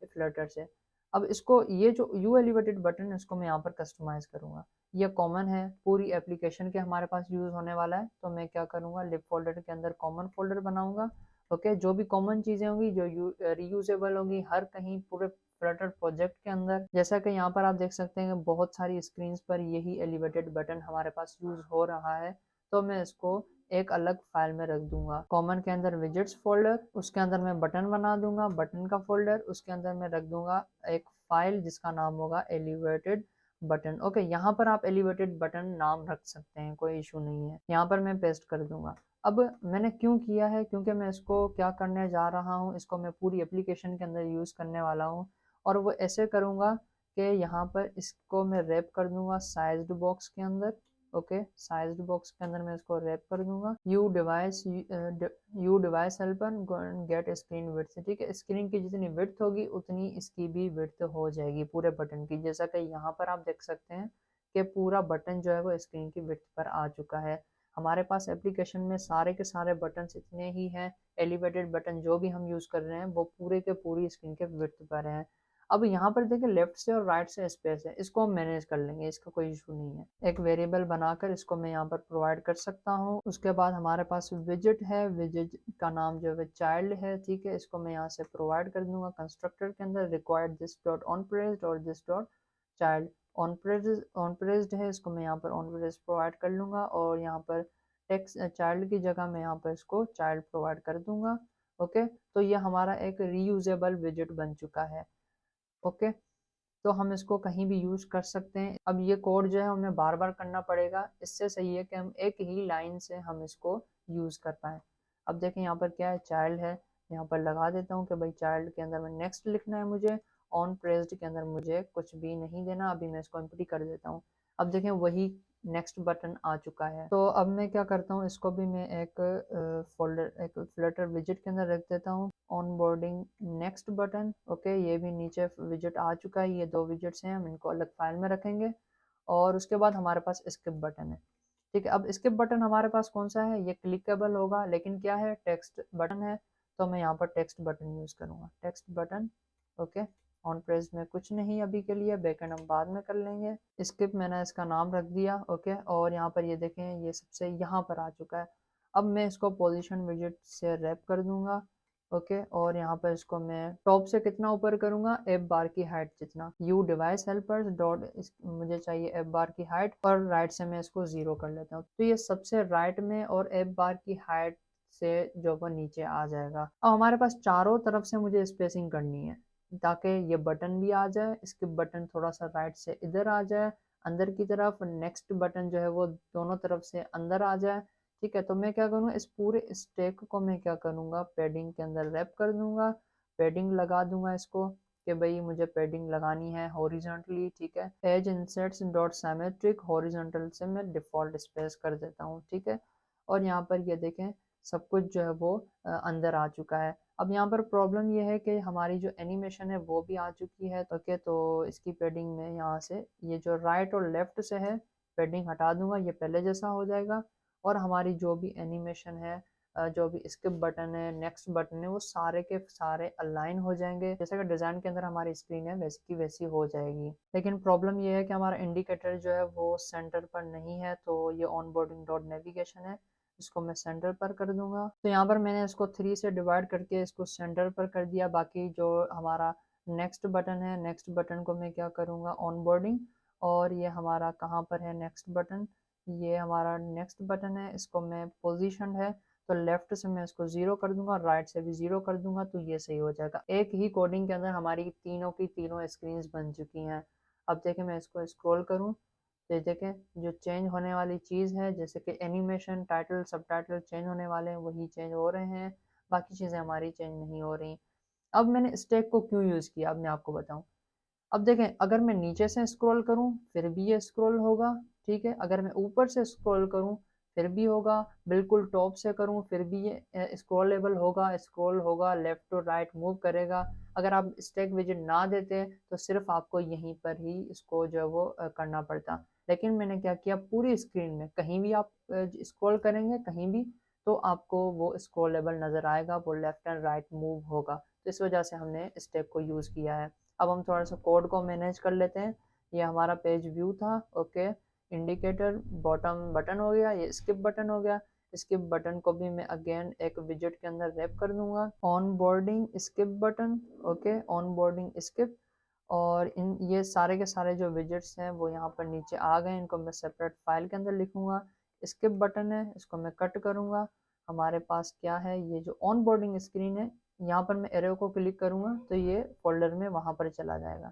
फ्लटर से। अब इसको, ये जो यू एलिवेटेड बटन है, इसको मैं यहाँ पर कस्टमाइज करूंगा। ये कॉमन है, पूरी एप्लीकेशन के हमारे पास यूज होने वाला है। तो मैं क्या करूंगा, लिब फोल्डर के अंदर कॉमन फोल्डर बनाऊंगा। ओके, जो भी कॉमन चीजें होंगी, जो रीयूजेबल होंगी, हर कहीं पूरे फ्लटर प्रोजेक्ट के अंदर, जैसा कि यहाँ पर आप देख सकते हैं कि बहुत सारी स्क्रीन पर यही एलिवेटेड बटन हमारे पास यूज हो रहा है। तो मैं इसको एक अलग फाइल में रख दूंगा। कॉमन के अंदर विजेट्स फोल्डर, उसके अंदर मैं बटन बना दूंगा, बटन का फोल्डर, उसके अंदर मैं रख दूंगा एक फाइल जिसका नाम होगा एलिवेटेड बटन। ओके, यहाँ पर आप एलिवेटेड बटन नाम रख सकते हैं, कोई इशू नहीं है। यहाँ पर मैं पेस्ट कर दूंगा। अब मैंने क्यों किया है, क्योंकि मैं इसको क्या करने जा रहा हूँ, इसको मैं पूरी एप्लीकेशन के अंदर यूज करने वाला हूँ। और वो ऐसे करूँगा कि यहाँ पर इसको मैं रैप कर दूंगा साइज्ड बॉक्स के अंदर। ओके, साइज्ड बॉक्स के अंदर मैं इसको रैप कर दूंगा। U device helper get screen width. ठीक है, स्क्रीन की जितनी विड्थ होगी उतनी इसकी भी विड्थ हो जाएगी पूरे बटन की। जैसा कि यहाँ पर आप देख सकते हैं कि पूरा बटन जो है वो स्क्रीन की विड्थ पर आ चुका है। हमारे पास एप्लीकेशन में सारे के सारे बटन इतने ही हैं, एलिवेटेड बटन जो भी हम यूज कर रहे हैं वो पूरे के पूरी स्क्रीन के विड्थ पर हैं। अब यहाँ पर देखिए लेफ्ट से और राइट से स्पेस है, इसको हम मैनेज कर लेंगे, इसका कोई इशू नहीं है। एक वेरिएबल बनाकर इसको मैं यहाँ पर प्रोवाइड कर सकता हूँ। उसके बाद हमारे पास विजिट है, विजिट का नाम जो है चाइल्ड है। ठीक है, इसको मैं यहाँ से प्रोवाइड कर दूंगा कंस्ट्रक्टर के अंदर, required this dot on pressed और this dot child. On pressed है, इसको मैं यहाँ पर ऑन प्रेस्ड प्रोवाइड कर लूंगा, और यहाँ पर टेक्स्ट चाइल्ड की जगह मैं यहाँ पर इसको चाइल्ड प्रोवाइड कर दूंगा। ओके, तो ये हमारा एक रीयूजेबल विजिट बन चुका है। ओके, तो हम इसको कहीं भी यूज कर सकते हैं। अब ये कोड जो है हमें बार बार करना पड़ेगा, इससे सही है कि हम एक ही लाइन से हम इसको यूज कर पाए। अब देखें यहाँ पर क्या है, चाइल्ड है, यहाँ पर लगा देता हूँ कि भाई चाइल्ड के अंदर में नेक्स्ट लिखना है मुझे, ऑन प्रेस्ड के अंदर मुझे कुछ भी नहीं देना। अभी मैं इसको एम्प्टी कर देता हूँ। अब देखें वही नेक्स्ट बटन आ चुका है। तो अब मैं क्या करता हूँ, इसको भी मैं एक फोल्डर, एक फ्लटर विजिट के अंदर रख देता हूँ, on boarding next button. Okay, ये भी नीचे विजिट आ चुका है, ये दो विजिट्स हैं, हम इनको अलग फाइल में रखेंगे। और उसके बाद हमारे पास स्किप बटन है। ठीक है, अब स्किप बटन हमारे पास कौन सा है, ये क्लिकेबल होगा, लेकिन क्या है, टेक्स्ट बटन है। तो मैं यहाँ पर टेक्स्ट बटन यूज करूंगा, text button. Okay, on press में कुछ नहीं अभी के लिए, बैकएंड हम बाद में कर लेंगे। स्किप मैंने इसका नाम रख दिया। ओके, और यहाँ पर ये देखें, ये सबसे यहाँ पर आ चुका है। अब मैं इसको पोजीशन विजिट से रैप कर दूंगा। ओके, और यहाँ पर इसको मैं टॉप से कितना ऊपर करूंगा, एफ बार की हाइट जितना। यू डिवाइस हेल्पर्स डॉट, मुझे चाहिए एफ बार की हाइट, और राइट से मैं इसको 0 कर लेता हूँ। तो ये सबसे राइट में, और एफ बार की हाइट से जो वो नीचे आ जाएगा। अब हमारे पास चारों तरफ से मुझे स्पेसिंग करनी है ताकि ये बटन भी आ जाए, इसके बटन थोड़ा सा राइट से इधर आ जाए अंदर की तरफ, नेक्स्ट बटन जो है वो दोनों तरफ से अंदर आ जाए। ठीक है, तो मैं क्या करूँगा, इस पूरे स्टैक को मैं क्या करूँगा, पैडिंग के अंदर रैप कर दूंगा, पैडिंग लगा दूंगा इसको, कि भाई मुझे पैडिंग लगानी है हॉरिजॉन्टली। ठीक है, edge insets dot symmetric, horizontal से मैं डिफॉल्ट स्पेस कर देता हूँ। ठीक है, और यहाँ पर ये देखें सब कुछ जो है वो अंदर आ चुका है। अब यहाँ पर प्रॉब्लम ये है कि हमारी जो एनिमेशन है वो भी आ चुकी है। ओके, तो इसकी पैडिंग में यहाँ से ये जो राइट और लेफ्ट से है पैडिंग हटा दूंगा, ये पहले जैसा हो जाएगा। और हमारी जो भी एनिमेशन है, जो भी स्किप बटन है, नेक्स्ट बटन है, वो सारे के सारे अलाइन हो जाएंगे, जैसे कि डिज़ाइन के अंदर हमारी स्क्रीन है वैसी की वैसी हो जाएगी। लेकिन प्रॉब्लम ये है कि हमारा इंडिकेटर जो है वो सेंटर पर नहीं है। तो ये ऑन बोर्डिंग डॉट नेविगेशन है, इसको मैं सेंटर पर कर दूंगा। तो यहाँ पर मैंने इसको 3 से डिवाइड करके इसको सेंटर पर कर दिया। बाकी जो हमारा नेक्स्ट बटन है, नेक्स्ट बटन को मैं क्या करूँगा, ऑन बोर्डिंग, और ये हमारा कहाँ पर है नेक्स्ट बटन, ये हमारा नेक्स्ट बटन है, इसको मैं पोजीशन है, तो लेफ्ट से मैं इसको 0 कर दूंगा, राइट से भी 0 कर दूंगा, तो ये सही हो जाएगा। एक ही कोडिंग के अंदर हमारी तीनों की तीनों स्क्रीन बन चुकी हैं। अब देखें मैं इसको स्क्रॉल करूँ तो देखें जो चेंज होने वाली चीज़ है, जैसे कि एनिमेशन, टाइटल, सब टाइटल चेंज होने वाले हैं, वही चेंज हो रहे हैं, बाकी चीज़ें हमारी चेंज नहीं हो रही। अब मैंने स्टैक को क्यों यूज़ किया, अब मैं आपको बताऊँ। अब देखें अगर मैं नीचे से स्क्रॉल करूं फिर भी ये स्क्रॉल होगा। ठीक है, अगर मैं ऊपर से स्क्रॉल करूं फिर भी होगा, बिल्कुल टॉप से करूँ फिर भी ये स्क्रॉलेबल होगा, स्क्रॉल होगा, लेफ्ट टू राइट मूव करेगा। अगर आप स्टैक विजेट ना देते तो सिर्फ आपको यहीं पर ही इसको जो है वो करना पड़ता। लेकिन मैंने क्या किया, पूरी स्क्रीन में कहीं भी आप स्क्रॉल करेंगे कहीं भी, तो आपको वो स्क्रॉलेबल नज़र आएगा, वो लेफ्ट एंड राइट मूव होगा। तो इस वजह से हमने स्टेप को यूज़ किया है। अब हम थोड़ा सा कोड को मैनेज कर लेते हैं। ये हमारा पेज व्यू था, ओके। इंडिकेटर बॉटम बटन हो गया, ये स्किप बटन हो गया। स्किप बटन को भी मैं अगेन एक विजेट के अंदर रैप कर दूंगा। On boarding skip button, okay, on boarding skip. और इन ये सारे के सारे जो विजेट्स हैं वो यहाँ पर नीचे आ गए, इनको मैं सेपरेट फाइल के अंदर लिखूंगा। स्किप बटन है, इसको मैं कट करूंगा। हमारे पास क्या है, ये जो ऑन बोर्डिंग स्क्रीन है, यहाँ पर मैं एरो को क्लिक करूंगा तो ये फोल्डर में वहां पर चला जाएगा।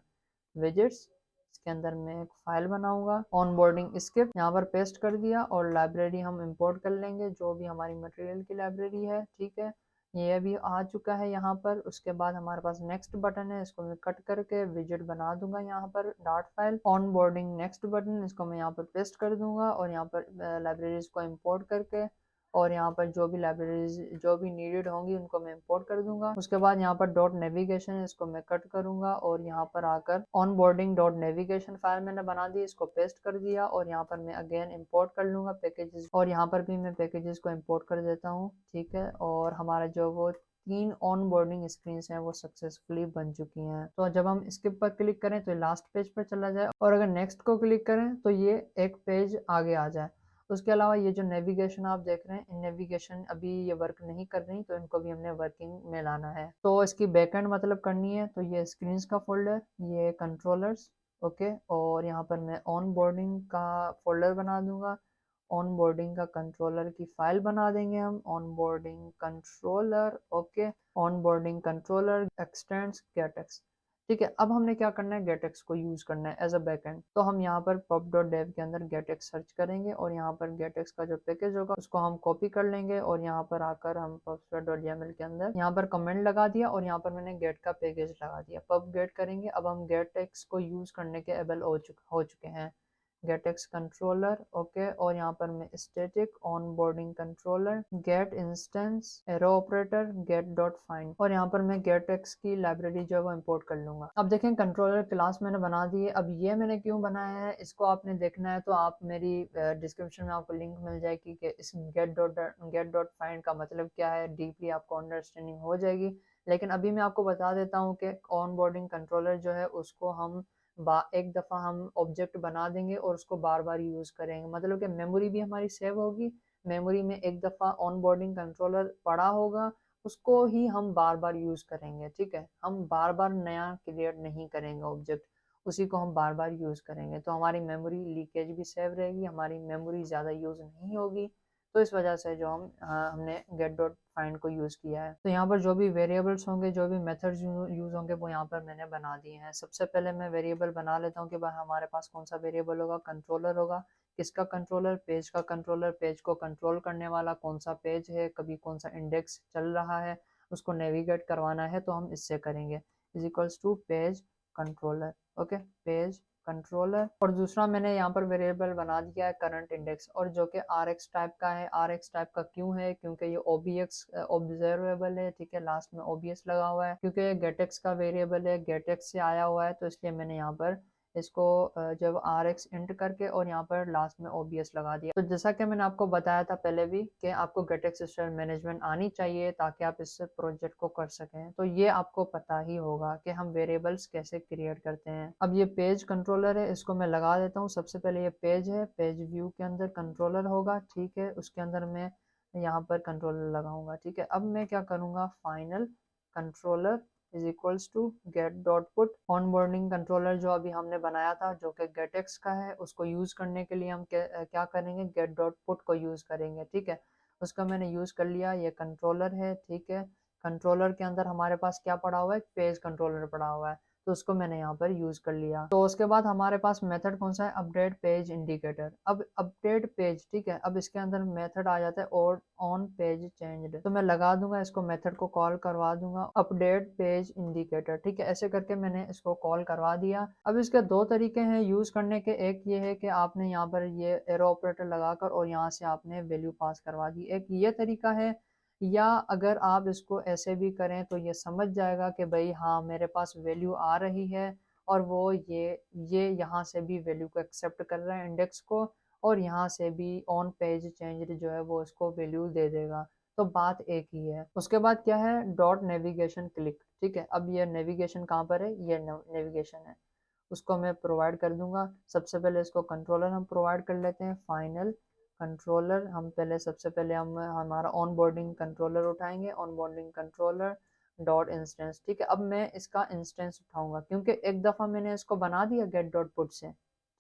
विजेट्स, इसके अंदर मैं एक फाइल बनाऊंगा, ऑन बोर्डिंग स्किप, यहाँ पर पेस्ट कर दिया। और लाइब्रेरी हम इंपोर्ट कर लेंगे, जो भी हमारी मटेरियल की लाइब्रेरी है, ठीक है। ये भी आ चुका है यहाँ पर। उसके बाद हमारे पास नेक्स्ट बटन है, इसको मैं कट करके विजेट बना दूंगा यहाँ पर, dot file, on boarding next button, इसको मैं यहाँ पर पेस्ट कर दूंगा। और यहाँ पर लाइब्रेरीज को इम्पोर्ट करके, और यहाँ पर जो भी लाइब्रेरीज जो भी नीडेड होंगी उनको मैं इंपोर्ट कर दूंगा। उसके बाद यहाँ पर डॉट नेविगेशन है, इसको मैं कट करूंगा और यहाँ पर आकर on boarding dot navigation file मैंने बना दी, इसको पेस्ट कर दिया। और यहाँ पर मैं अगेन इंपोर्ट कर लूंगा पैकेजेस, और यहाँ पर भी मैं पैकेजेस को इंपोर्ट कर देता हूँ, ठीक है। और हमारा जो वो 3 ऑन बोर्डिंग स्क्रीन हैं वो सक्सेसफुली बन चुकी हैं। तो जब हम स्किप पर क्लिक करें तो लास्ट पेज पर चला जाए, और अगर नेक्स्ट को क्लिक करें तो ये एक पेज आगे आ जाए। उसके अलावा ये जो नेविगेशन आप देख रहे हैं, इन नेविगेशन अभी ये वर्क नहीं कर रही, तो इनको भी हमने वर्किंग में लाना है। तो इसकी बैकएंड मतलब करनी है, तो ये स्क्रीन्स का फोल्डर, ये कंट्रोलर्स, ओके। और यहाँ पर मैं ऑन बोर्डिंग का फोल्डर बना दूंगा। ऑन बोर्डिंग का कंट्रोलर की फाइल बना देंगे हम, on boarding controller, okay. On boarding controller extends GetX, ठीक है। अब हमने क्या करना है, गेटएक्स को यूज करना है एज अ बैकएंड। तो हम यहाँ पर pub.dev के अंदर गेटएक्स सर्च करेंगे, और यहाँ पर गेटएक्स का जो पैकेज होगा उसको हम कॉपी कर लेंगे, और यहाँ पर आकर हम pubspec.yaml के अंदर यहाँ पर कमेंट लगा दिया, और यहाँ पर मैंने गेट का पैकेज लगा दिया, पब गेट करेंगे। अब हम गेटएक्स को यूज करने के एबल हो चुके हैं। GetX controller, okay. और यहाँ पर मैं static on boarding controller, get instance, arrow operator, get dot find, और यहाँ पर मैं गेटएक्स की लाइब्रेरी जो है वो इम्पोर्ट कर लूंगा। अब देखें कंट्रोलर क्लास मैंने बना दी है। अब ये मैंने क्यों बनाया है, इसको आपने देखना है तो आप मेरी डिस्क्रिप्शन में आपको लिंक मिल जाएगी कि इस गेट डॉट फाइंड का मतलब क्या है, डीपली आपको अंडरस्टैंडिंग हो जाएगी। लेकिन अभी मैं आपको बता देता हूँ कि ऑन बोर्डिंग कंट्रोलर जो है उसको हम एक दफ़ा हम ऑब्जेक्ट बना देंगे और उसको बार बार यूज़ करेंगे, मतलब कि मेमोरी भी हमारी सेव होगी। मेमोरी में एक दफ़ा ऑन बोर्डिंग कंट्रोलर पड़ा होगा, उसको ही हम बार बार यूज़ करेंगे, ठीक है। हम बार बार नया क्रिएट नहीं करेंगे ऑब्जेक्ट, उसी को हम बार बार यूज़ करेंगे, तो हमारी मेमोरी लीकेज भी सेव रहेगी, हमारी मेमोरी ज़्यादा यूज़ नहीं होगी। तो इस वजह से जो हमने गेट डॉट फाइंड को यूज़ किया है। तो यहाँ पर जो भी वेरिएबल्स होंगे, जो भी मेथड्स यूज़ होंगे, वो यहाँ पर मैंने बना दिए हैं। सबसे पहले मैं वेरिएबल बना लेता हूँ कि भाई हमारे पास कौन सा वेरिएबल होगा, कंट्रोलर होगा। किसका कंट्रोलर, पेज का कंट्रोलर, पेज को कंट्रोल करने वाला कौन सा पेज है, कभी कौन सा इंडेक्स चल रहा है, उसको नेविगेट करवाना है तो हम इससे करेंगे, is equals to page controller, okay, page controller. और दूसरा मैंने यहाँ पर वेरिएबल बना दिया है करंट इंडेक्स, और जो कि rx टाइप का है। rx टाइप का क्यों है, क्योंकि ये obx ऑब्जर्वेबल है, ठीक है, लास्ट में obs लगा हुआ है, क्योंकि ये गेटएक्स का वेरिएबल है, गेटएक्स से आया हुआ है, तो इसलिए मैंने यहाँ पर इसको जब rx इंट करके और यहाँ पर लास्ट में obs लगा दिया। तो जैसा कि मैंने आपको बताया था पहले भी कि आपको गेटएक्स स्टाइल मैनेजमेंट आनी चाहिए ताकि आप इस प्रोजेक्ट को कर सकें। तो ये आपको पता ही होगा कि हम वेरिएबल्स कैसे क्रिएट करते हैं। अब ये पेज कंट्रोलर है, इसको मैं लगा देता हूँ। सबसे पहले ये पेज है, पेज व्यू के अंदर कंट्रोलर होगा, ठीक है, उसके अंदर मैं यहाँ पर कंट्रोलर लगाऊंगा, ठीक है। अब मैं क्या करूँगा, final controller is equals to get dot put on boarding controller जो अभी हमने बनाया था, जो कि गेटएक्स का है, उसको यूज करने के लिए हम क्या करेंगे, गेट डॉट पुट को यूज करेंगे, ठीक है। उसका मैंने यूज कर लिया, ये कंट्रोलर है, ठीक है। कंट्रोलर के अंदर हमारे पास क्या पड़ा हुआ है, पेज कंट्रोलर पड़ा हुआ है। तो उसको मैंने यहाँ पर यूज कर लिया। तो उसके बाद हमारे पास मेथड कौन सा है, अपडेट पेज इंडिकेटर। अब अपडेट पेज, ठीक है, अब इसके अंदर मेथड आ जाता है और ऑन पेज चेंज्ड, तो मैं लगा दूंगा इसको, मेथड को कॉल करवा दूंगा अपडेट पेज इंडिकेटर, ठीक है। ऐसे करके मैंने इसको कॉल करवा दिया। अब इसके दो तरीके हैं यूज करने के, एक ये है कि आपने यहाँ पर ये एरो ऑपरेटर लगाकर और यहाँ से आपने वैल्यू पास करवा दी, एक ये तरीका है। या अगर आप इसको ऐसे भी करें तो ये समझ जाएगा कि भाई हाँ मेरे पास वैल्यू आ रही है और वो ये यहाँ से भी वैल्यू को एक्सेप्ट कर रहा है इंडेक्स को, और यहाँ से भी ऑन पेज चेंज जो है वो इसको वैल्यू दे देगा। तो बात एक ही है। उसके बाद क्या है, डॉट नेविगेशन क्लिक, ठीक है। अब ये नेविगेशन कहाँ पर है, ये नेविगेशन है, उसको मैं प्रोवाइड कर दूंगा। सबसे पहले इसको कंट्रोलर हम प्रोवाइड कर लेते हैं, फाइनल कंट्रोलर। हम पहले सबसे पहले हम हमारा ऑन बोर्डिंग कंट्रोलर उठाएंगे, on boarding controller dot instance, ठीक है। अब मैं इसका इंस्टेंस उठाऊंगा क्योंकि एक दफ़ा मैंने इसको बना दिया गेट डॉट पुट से,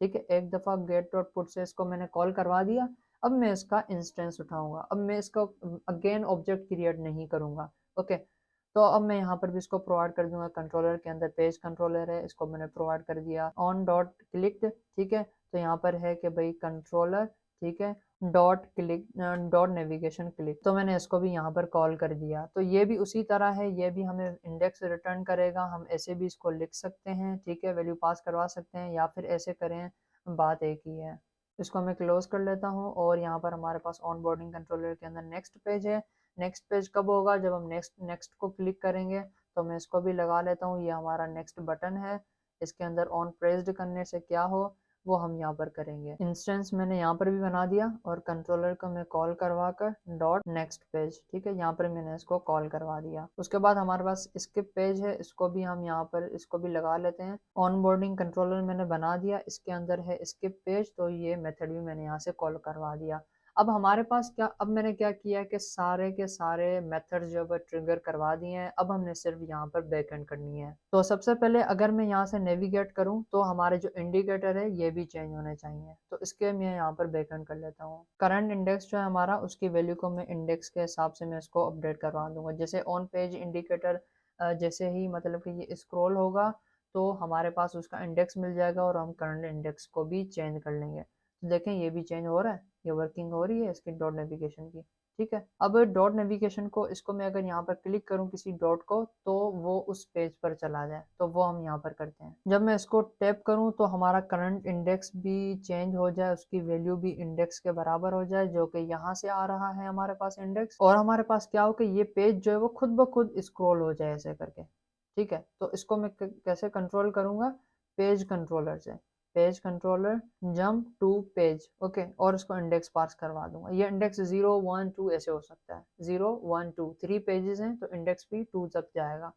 ठीक है, एक दफ़ा गेट डॉट पुट से इसको मैंने कॉल करवा दिया। अब मैं इसका इंस्टेंस उठाऊंगा, अब मैं इसको अगेन ऑब्जेक्ट क्रिएट नहीं करूंगा, ओके। तो अब मैं यहाँ पर भी इसको प्रोवाइड कर दूंगा, कंट्रोलर के अंदर पेज कंट्रोलर है, इसको मैंने प्रोवाइड कर दिया ऑन डॉट क्लिक, ठीक है। तो यहाँ पर है कि भाई कंट्रोलर, ठीक है, dot click dot navigation click, तो मैंने इसको भी यहाँ पर कॉल कर दिया। तो ये भी उसी तरह है, ये भी हमें इंडेक्स रिटर्न करेगा। हम ऐसे भी इसको लिख सकते हैं, ठीक है, वैल्यू पास करवा सकते हैं, या फिर ऐसे करें, बात एक ही है। इसको मैं क्लोज कर लेता हूँ और यहाँ पर हमारे पास ऑन बोर्डिंग कंट्रोलर के अंदर नेक्स्ट पेज है। नेक्स्ट पेज कब होगा, जब हम नेक्स्ट नेक्स्ट को क्लिक करेंगे। तो मैं इसको भी लगा लेता हूँ, ये हमारा नेक्स्ट बटन है। इसके अंदर ऑन प्रेस्ड करने से क्या हो वो हम यहाँ पर करेंगे। इंस्टेंस मैंने यहाँ पर भी बना दिया और कंट्रोलर को मैं कॉल करवा कर डॉट नेक्स्ट पेज, ठीक है, यहाँ पर मैंने इसको कॉल करवा दिया। उसके बाद हमारे पास स्किप पेज है, इसको भी हम यहाँ पर इसको भी लगा लेते हैं। ऑन बोर्डिंग कंट्रोलर मैंने बना दिया, इसके अंदर है स्किप पेज, तो ये मेथड भी मैंने यहाँ से कॉल करवा दिया। अब हमारे पास क्या, अब मैंने क्या किया कि सारे के सारे मेथड जो है ट्रिगर करवा दिए हैं। अब हमने सिर्फ यहाँ पर बैकएंड करनी है। तो सबसे पहले अगर मैं यहाँ से नेविगेट करूँ तो हमारे जो इंडिकेटर है ये भी चेंज होने चाहिए। तो इसके मैं यहाँ पर बैकएंड कर लेता हूँ। करंट इंडेक्स जो है हमारा, उसकी वैल्यू को मैं इंडेक्स के हिसाब से मैं इसको अपडेट करवा दूंगा। जैसे ऑन पेज इंडिकेटर जैसे ही मतलब कि ये स्क्रॉल होगा तो हमारे पास उसका इंडेक्स मिल जाएगा और हम करंट इंडेक्स को भी चेंज कर लेंगे। तो देखें ये भी चेंज हो रहा है, ये वर्किंग हो रही है इसकी डॉट नेविगेशन की, ठीक है। अब डॉट नेविगेशन को, इसको मैं अगर यहाँ पर क्लिक करूँ किसी डॉट को तो वो उस पेज पर चला जाए, तो वो हम यहाँ पर करते हैं। जब मैं इसको टैप करूँ तो हमारा करंट इंडेक्स भी चेंज हो जाए, उसकी वैल्यू भी इंडेक्स के बराबर हो जाए, जो कि यहाँ से आ रहा है हमारे पास इंडेक्स, और हमारे पास क्या हो कि ये पेज जो है वो खुद ब खुद स्क्रॉल हो जाए ऐसे करके, ठीक है। तो इसको मैं कैसे कंट्रोल करूंगा, पेज कंट्रोलर से, page controller jump to page, okay, और इसको इंडेक्स पास करवा दूंगा। ये इंडेक्स 0 1 2 ऐसे हो सकता है, 0 1 2 3 पेजेस हैं तो इंडेक्स भी 2 तक जाएगा।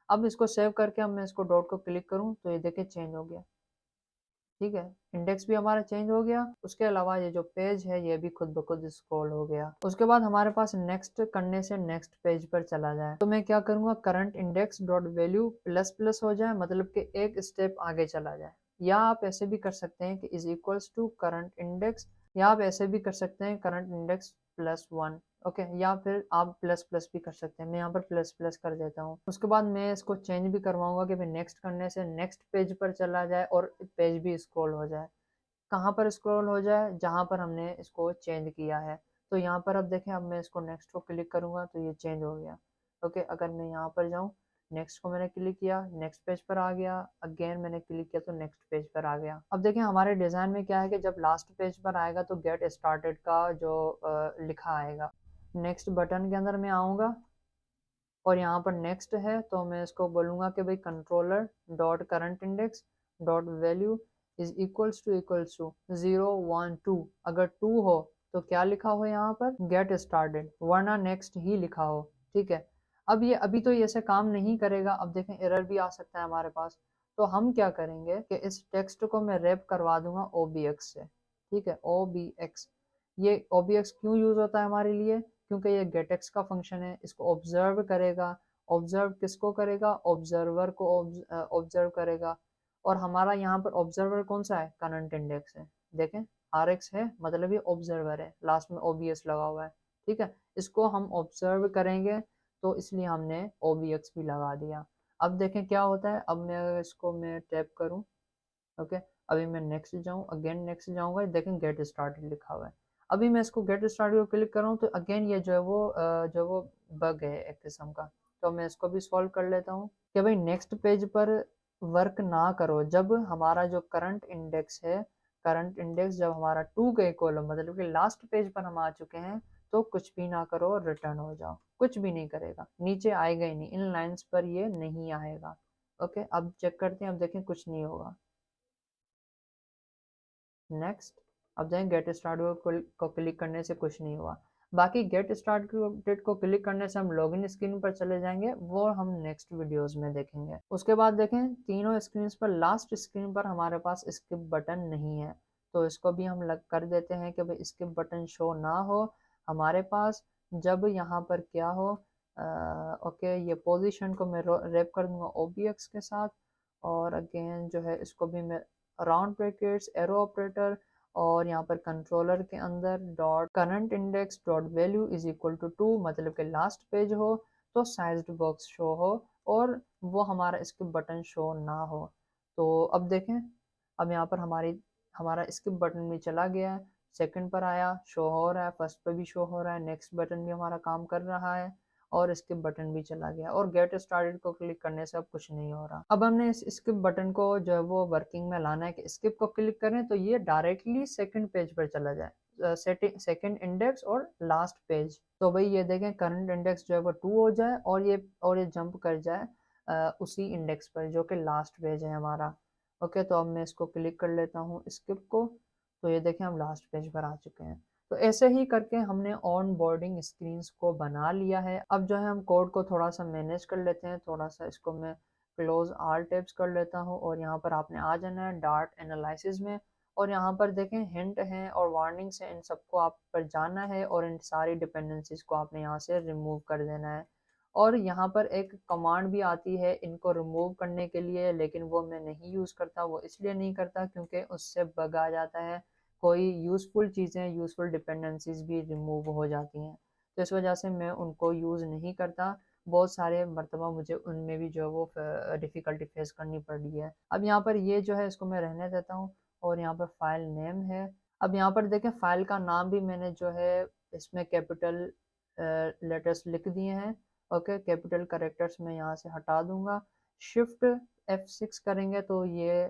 अब इसको सेव करके अब मैं इसको डॉट को क्लिक करूं तो ये देखिए चेंज हो गया, ठीक है, इंडेक्स भी हमारा चेंज हो गया। उसके अलावा ये जो पेज है ये भी खुद ब खुद स्क्रॉल हो गया। उसके बाद हमारे पास नेक्स्ट करने से नेक्स्ट पेज पर चला जाए तो मैं क्या करूंगा, current index dot value plus plus हो जाए, मतलब कि एक स्टेप आगे चला जाए। या आप ऐसे भी कर सकते हैं कि is equals to current index, या आप ऐसे भी कर सकते हैं करंट इंडेक्स प्लस 1, ओके, या फिर आप प्लस प्लस भी कर सकते हैं। मैं यहाँ पर प्लस प्लस कर देता हूँ। उसके बाद मैं इसको चेंज भी करवाऊंगा कि मैं नेक्स्ट करने से नेक्स्ट पेज पर चला जाए और पेज भी स्क्रॉल हो जाए। कहाँ पर स्क्रॉल हो जाए, जहाँ पर हमने इसको चेंज किया है। तो यहाँ पर अब देखें, अब मैं इसको नेक्स्ट को क्लिक करूंगा तो ये चेंज हो गया, ओके। अगर मैं यहाँ पर जाऊँ, नेक्स्ट को मैंने क्लिक किया, नेक्स्ट पेज पर आ गया, अगेन मैंने क्लिक किया तो नेक्स्ट पेज पर आ गया। अब देखें हमारे डिज़ाइन में क्या है कि जब लास्ट पेज पर आएगा तो गेट स्टार्टेड का जो लिखा आएगा। नेक्स्ट बटन के अंदर मैं आऊँगा और यहाँ पर नेक्स्ट है तो मैं इसको बोलूँगा कि भाई controller dot current index dot value is equals to 0 1 2। अगर 2 हो तो क्या लिखा हो यहाँ पर, गेट स्टार्टेड, वरना नेक्स्ट ही लिखा हो, ठीक है। अब ये अभी तो ये ऐसे काम नहीं करेगा। अब देखें एरर भी आ सकता है हमारे पास। तो हम क्या करेंगे कि इस टेक्स्ट को मैं रैप करवा दूंगा OBX से, ठीक है, OBX। ये OBX क्यों यूज होता है हमारे लिए, क्योंकि ये गेटएक्स का फंक्शन है, इसको ऑब्जर्व करेगा। ऑब्जर्व किसको करेगा, ऑब्जर्वर को ऑब्जर्व करेगा। और हमारा यहाँ पर ऑब्जर्वर कौन सा है, करंट इंडेक्स है, देखें RX है, मतलब ये ऑब्जर्वर है, लास्ट में OBS लगा हुआ है, ठीक है। इसको हम ऑब्जर्व करेंगे तो इसलिए हमने OBX भी लगा दिया। अब देखें क्या होता है। अब मैं इसको मैं टैप करूँ, ओके, अभी मैं नेक्स्ट जाऊँ, अगेन नेक्स्ट जाऊँगा, देखें गेट स्टार्टेड लिखा हुआ है। अभी मैं इसको गेट स्टार्टेड को क्लिक कर रहा हूँ तो अगेन ये जो वो बग है एक किस्म का। तो मैं इसको भी सॉल्व कर लेता हूँ कि भाई नेक्स्ट पेज पर वर्क ना करो जब हमारा जो करंट इंडेक्स है, करंट इंडेक्स जब हमारा 2 के कॉलम मतलब कि लास्ट पेज पर हम आ चुके हैं, तो कुछ भी ना करो और रिटर्न हो जाओ। कुछ भी नहीं करेगा, नीचे आएगा ही नहीं, इन लाइंस पर ये नहीं आएगा। ओके, अब चेक करते हैं, अब देखें कुछ नहीं होगा। नेक्स्ट, अब जाएं गेट स्टार्ट को क्लिक करने से कुछ नहीं हुआ। बाकी गेट स्टार्ट अपडेट को क्लिक करने से हम लॉगिन स्क्रीन पर चले जाएंगे, वो हम नेक्स्ट वीडियोस में देखेंगे। उसके बाद देखें तीनों स्क्रीन पर लास्ट स्क्रीन पर हमारे पास स्किप बटन नहीं है, तो इसको भी हम लग कर देते हैं कि भाई स्किप बटन शो ना हो हमारे पास। जब यहाँ पर क्या हो, ओके, ये पोजीशन को मैं रैप कर दूंगा OBX के साथ, और अगेन जो है इसको भी मैं राउंड ब्रैकेट्स एरो ऑपरेटर, और यहाँ पर कंट्रोलर के अंदर dot current index dot value is equal to 2, मतलब कि लास्ट पेज हो तो साइज्ड बॉक्स शो हो और वो हमारा स्किप बटन शो ना हो। तो अब देखें, अब यहाँ पर हमारा स्किप बटन भी चला गया है, सेकंड पर आया, शो हो रहा है, फर्स्ट पर भी शो हो रहा है, नेक्स्ट बटन भी हमारा काम कर रहा है, और स्किप बटन भी चला गया, और गेट स्टार्टेड को क्लिक करने से अब कुछ नहीं हो रहा। अब हमने इस स्किप बटन को जो है वो वर्किंग में लाना है कि स्किप को क्लिक करें तो ये डायरेक्टली सेकंड पेज पर चला जाए, सेकंड इंडेक्स और लास्ट पेज। तो भाई ये देखें करंट इंडेक्स जो है वो 2 हो जाए और ये जंप कर जाए उसी इंडेक्स पर जो कि लास्ट पेज है हमारा। ओके, तो अब मैं इसको क्लिक कर लेता हूँ स्किप को, तो ये देखें हम लास्ट पेज पर आ चुके हैं। तो ऐसे ही करके हमने ऑन बोर्डिंग स्क्रीन्स को बना लिया है। अब जो है हम कोड को थोड़ा सा मैनेज कर लेते हैं, थोड़ा सा इसको मैं क्लोज ऑल टैब्स कर लेता हूँ, और यहाँ पर आपने आ जाना है डार्ट एनालिसिस में, और यहाँ पर देखें हिंट हैं और वार्निंग्स हैं, इन सबको आप पर जाना है और इन सारी डिपेंडेंसीज को आपने यहाँ से रिमूव कर देना है। और यहाँ पर एक कमांड भी आती है इनको रिमूव करने के लिए, लेकिन वो मैं नहीं यूज़ करता। वो इसलिए नहीं करता क्योंकि उससे बग आ जाता है, कोई यूज़फुल चीज़ें, यूज़फुल डिपेंडेंसीज भी रिमूव हो जाती हैं, तो इस वजह से मैं उनको यूज़ नहीं करता। बहुत सारे मरतबा मुझे उनमें भी जो है वो डिफ़िकल्टी फेस करनी पड़ी है। अब यहाँ पर ये जो है इसको मैं रहने देता हूँ, और यहाँ पर फाइल नेम है। अब यहाँ पर देखें फाइल का नाम भी मैंने जो है इसमें कैपिटल लेटर्स लिख दिए हैं। ओके, कैपिटल करेक्टर्स मैं यहाँ से हटा दूंगा, शिफ्ट F6 करेंगे तो ये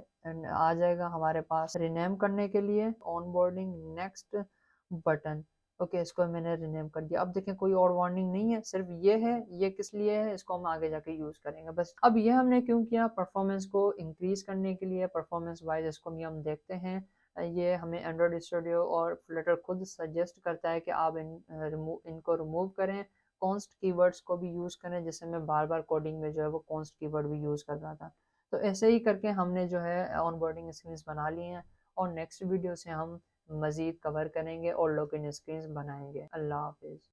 आ जाएगा हमारे पास रिनेम करने के लिए on boarding next button. Okay, इसको मैंने रिनेम कर दिया। अब देखें कोई और वार्निंग नहीं है, सिर्फ ये है। ये किस लिए है इसको हम आगे जाके यूज करेंगे बस। अब ये हमने क्यों किया, परफॉर्मेंस को इंक्रीज करने के लिए, परफॉर्मेंस वाइज इसको भी हम देखते हैं। ये हमें एंड्रॉयड स्टूडियो और फ्लटर खुद सजेस्ट करता है कि आप इनको रिमूव करें, कॉन्स्ट कीवर्ड्स को भी यूज़ करें, जिससे मैं बार बार कोडिंग में जो है वो कॉन्स्ट कीवर्ड भी यूज़ कर रहा था। तो ऐसे ही करके हमने जो है ऑनबोर्डिंग स्क्रीन्स बना लिए हैं, और नेक्स्ट वीडियो से हम मज़ीद कवर करेंगे और लॉगिन स्क्रीन्स बनाएंगे। अल्लाह हाफिज़।